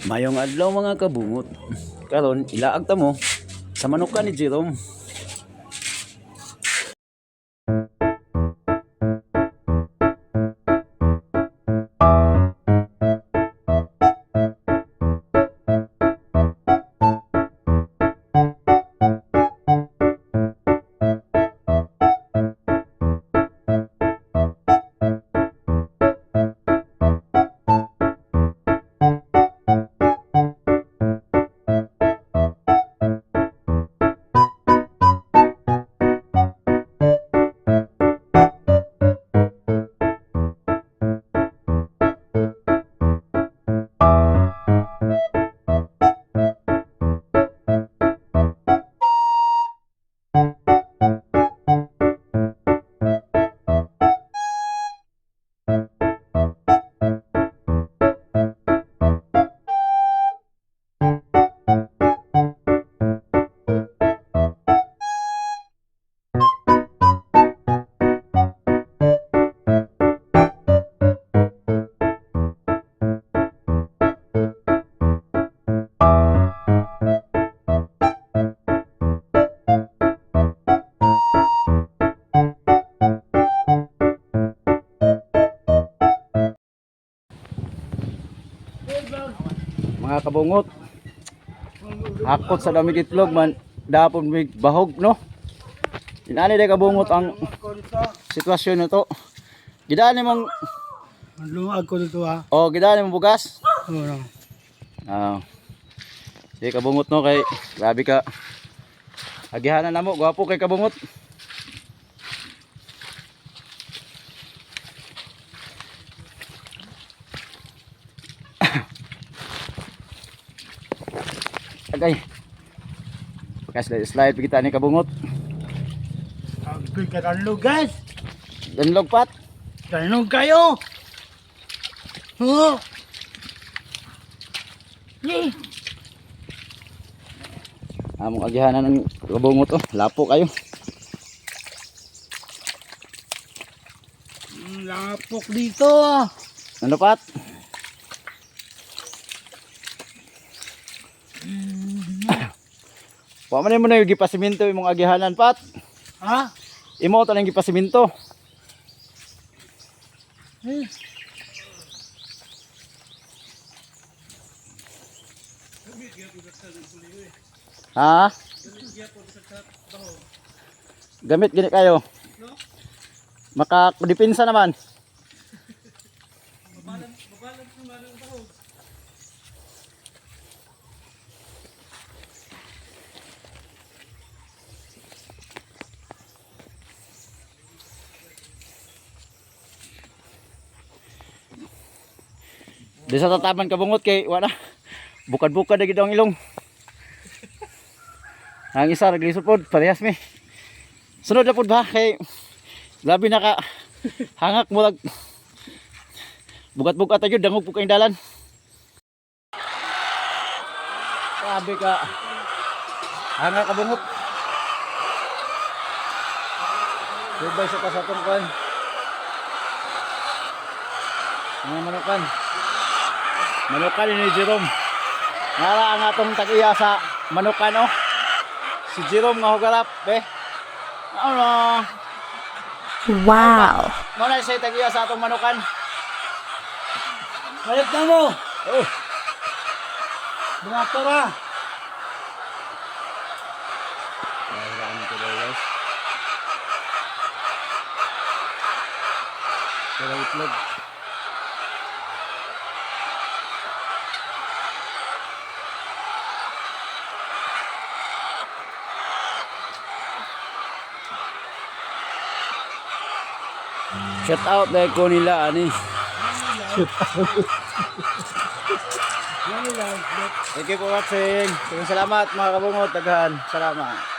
Mayong adlaw mga kabungot. Karon ilaag ta mo sa manukan ni Jerome. Mga kabungot, akot sa dami itlog man dapon mig bahog no. Inani day kabungot ang sitwasyon nito. Gidaan mong Luwag ko dito ha. oh gidaan mong bugas. Oo. Ah. Di kabungot no kay grabe ka. Agihanan namo, gwapo kay kabungot. Agay. Slide kita ni kabungot. Agay ka tanlog guys. Danlog pat. Tanlog kayo. Oo. Among agihanan ng kabungot oh, lapo kayo. Lapok dito. Ano pat? Wa man mo na yung gipasiminto imong agihanan pat. Ha? Imo to nang gipasiminto. Ha? Gamit gini kayo. Makadepensa naman. Di sa tataman kabungot kay wala. Bukad-bukad na gid ang ilong. Ang isa naglisod pod parehas mi. Sunod na pod ba kay labi na ka hangak mo lag bugat-bugat gyud dangog po kayong dalan. Sabi ka hangak kabungot. Subay sa kasatong kan. Mga manukan. Manukan ni Jerome. Nara ang atong tag-iya sa manukan oh. Si Jerome nga hugarap be. Ano? Wow. Muna siya tag-iya sa atong manukan. Balik na mo. Oh. Bumato ra. Ayan ko guys. Pero itlog. Shout out dahil ko nila ani. Thank you for watching. Salamat mga kabungot, daghan. Salamat.